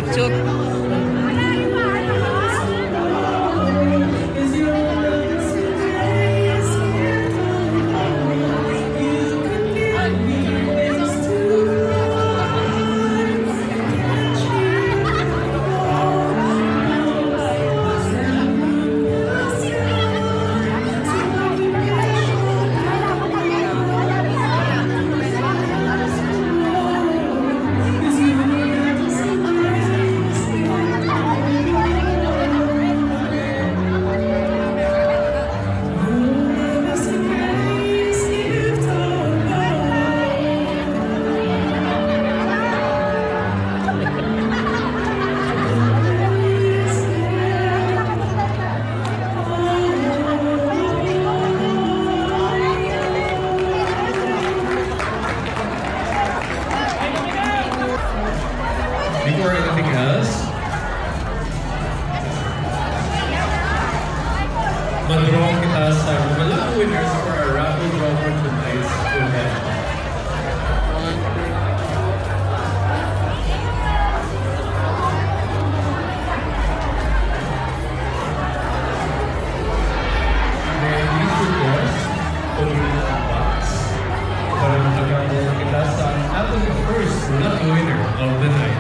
picture. Before anything else, mag-draw kita sa mga winners for our raffle draw for tonight's event. Then please request pumili ang box para makagawa kita sa ating first lucky winner of the night.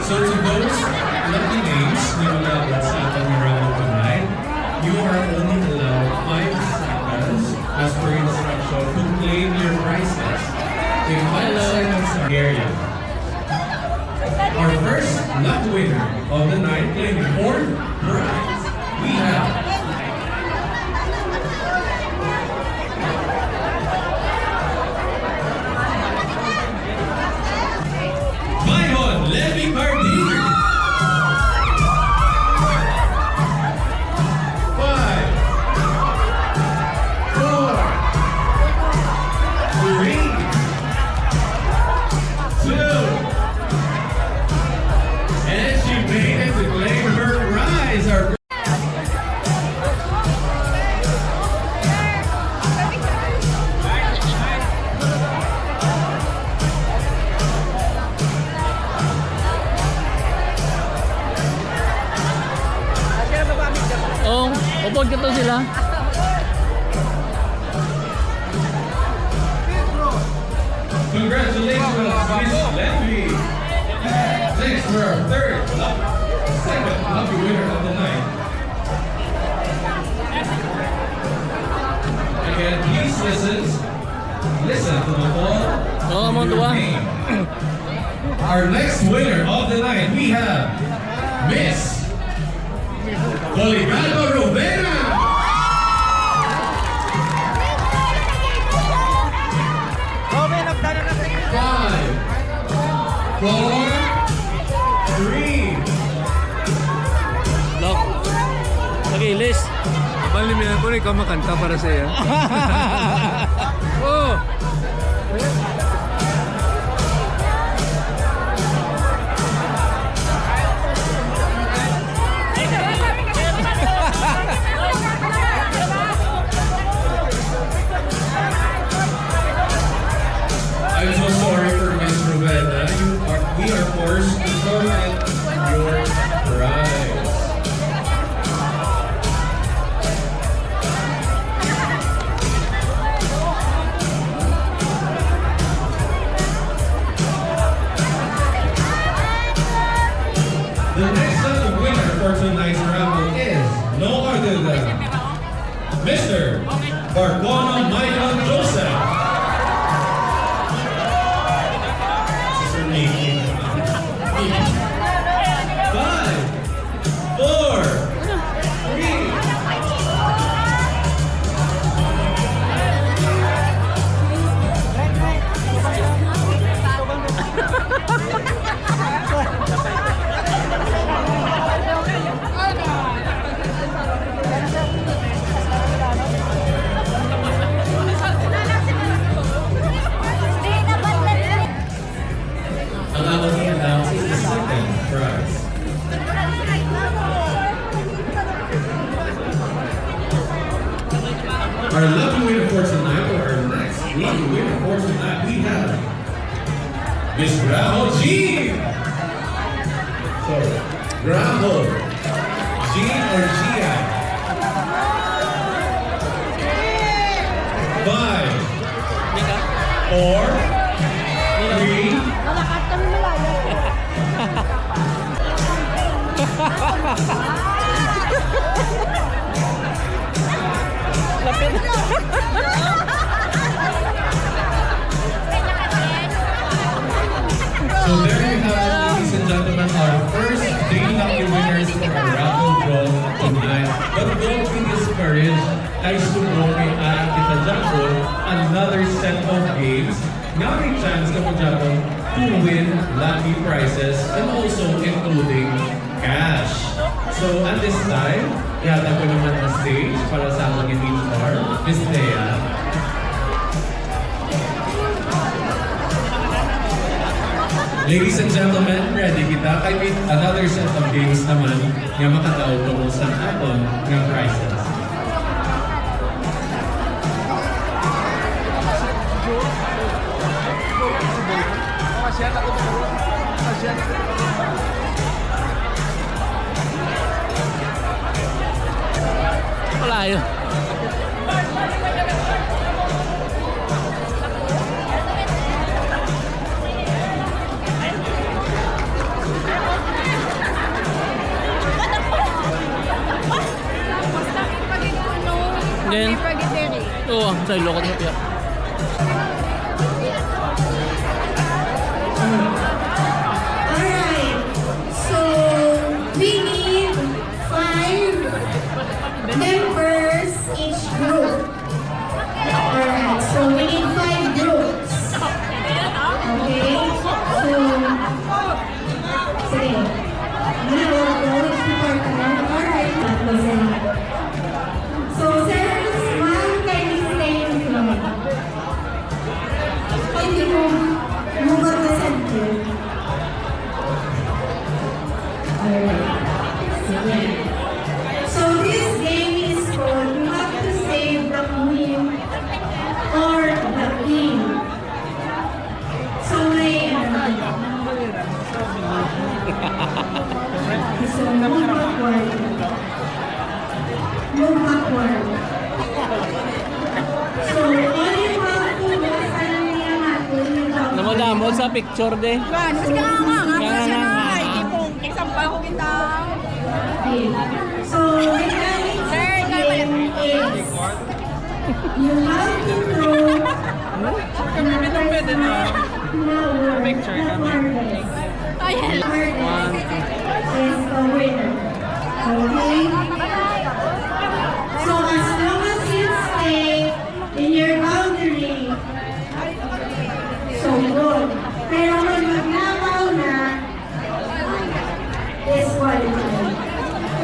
So to those lucky names na malapit sa ating raffle tonight, you are only allowed 5 seconds as per instruction to claim your prizes. In 5 seconds area. Our first lucky winner of the night claiming 4th prize, we have Mayon Levy Cardin. 5, 4, 3, 2, and she made it to claim her prize. Our Oh, upod ka to sila. congratulations, Miss Levy. Thanks for our second lucky winner of the night. Again, please listen to the call. Oh, of mo your tuwa. name. Our next winner of the night, we have Miss Policarpo Rivera. 5, 4, 3. Lock. Lagi, list. Palimihan ko na ikaw makanta para sa iyo. Oh! I'm so sorry for Miss Rowena. We are forced to forfeit your prize. Barquana Michael Joseph. Sister Nikki. 5, 4, 3. Ang among i-announce is the second prize. Our lucky winner for tonight, or our next lucky winner for tonight, we have Miss Graham Jean. Sorry, Graham Jean or Gia. 5, 4, 3. So there you have it, ladies and gentlemen, our first 3 lucky winners for our raffle draw tonight. But don't be discouraged, ay subukin ang kita dyan another set of games na may chance na po dyan to win lucky prizes and also including cash. So at this time, yata ko naman ang stage para sa aking HR, Miss Thea. Ladies and gentlemen, ready kita kay with another set of games naman nga makataw tungkol sa aton nga prizes. Malayo. Then, oo, sa ilokot mo piyak. Alright, so we need 5 members each group. Alright, so we need 5 groups. Okay, so sige. Which department? Alright, so sirs, ma'am, can you stay in front? Hindi mo mag-present yun. Alright. Sige. So this game is called you have to save the queen or the king. So may so move backward. Move backward. So all you have to do is alam niya natin yung Namadamod sa picture de. Okay. So the game is you have to throw picture is the winner. Okay? So as long as you stay in your boundary, so good. Pero kung maglabaw na, disqualified.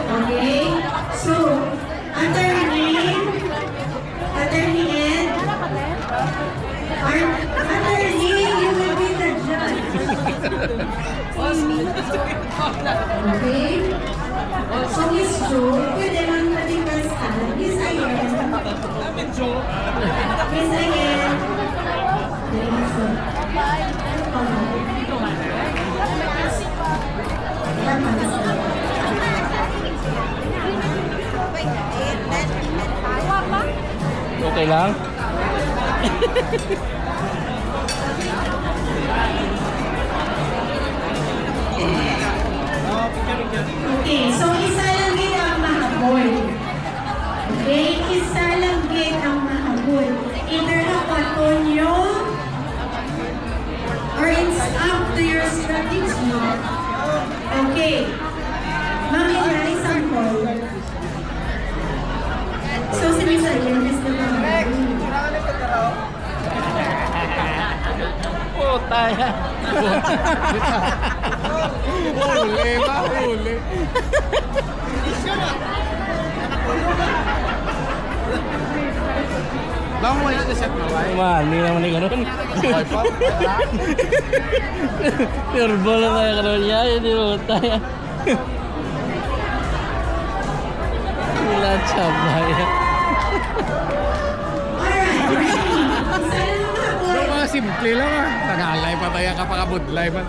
Okay? So, attorney Ed, attorney, you will be the judge. Okay? So, Miss Jo, pwede man patingkasan. Miss Ayen. Miss Ayen. Okay lang? Okay, so isa lang gid ang mahabol. Okay, isa lang gid ang mahabol. to your strategy. Okay. Makita isang call. So, sinisayin, is the Puta yan. Huli ba? Huli. Bang mo yung set mo ba? Mali naman ni ganun. Turbo lang tayo ganun niya. Hindi mo tayo. Wala sabay. Yung mga simple lang ah. Tagalay pa tayo kapakabudlay pa.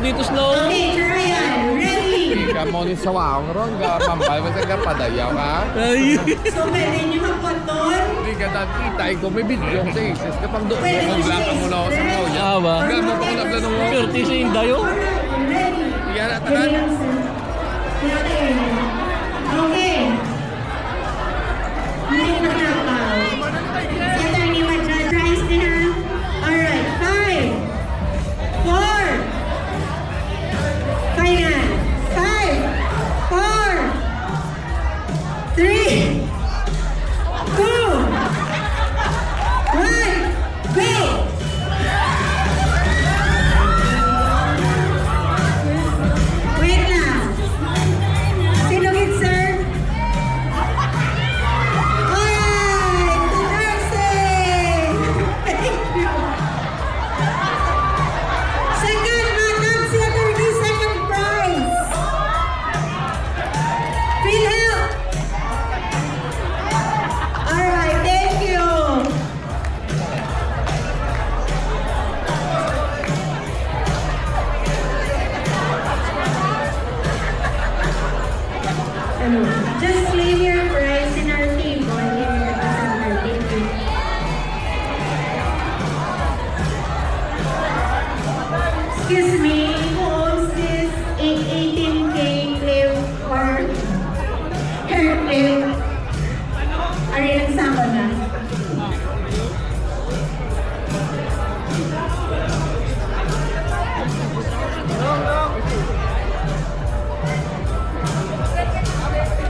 Dito slow. Okay, Ryan, ready? Hindi ka mo ni sawang ron. Pambal mo sa padayaw ka. Ay. So, pwede nyo magpatol? Hindi ka nakita. Ikaw may video sa isis. Kapag doon mo vlog ka muna ako sa mga uya. Ah ba? Hanggang mo pa ko naglanong mo. Curtis yung dayo. Alright, ready? Yan at tanan. Okay. Hindi na napaw. Ito ni Madra-Dries din ha. Alright, 5, 4, Final. 5, 4, 3, 2, 1, go! Wait lang. Sino sir? Alright! Nursing! Thank you. Second, matag siya 32nd prize. PhilHealth. Alright, thank you. Just leave your prize in our table and give it to us. Thank you. Excuse me, who owns this 18K clip or hair clip? Are you nagsama na?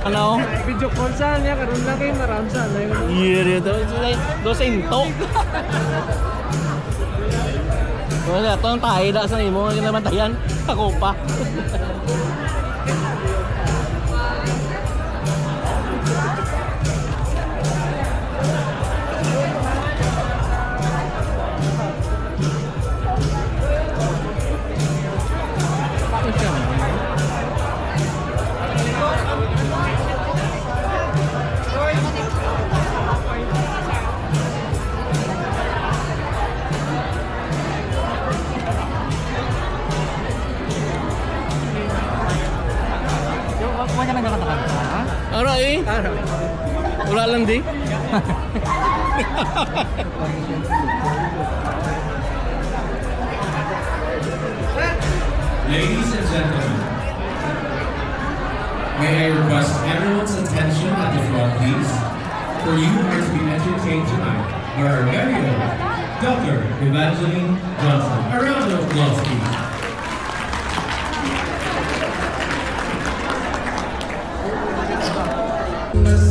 Ano? Video call saan niya. Karoon lang kayo maram saan. Iya ito. Dosinto. Wala, ito ang tayo na sa imo. Ang namatayan. Ako pa. Ano eh? Wala lang di. Ladies and gentlemen, may I request everyone's attention at the front, please? For you are to be entertained tonight are our very own Dr. Evangeline Johnson. A round of applause, please. Mas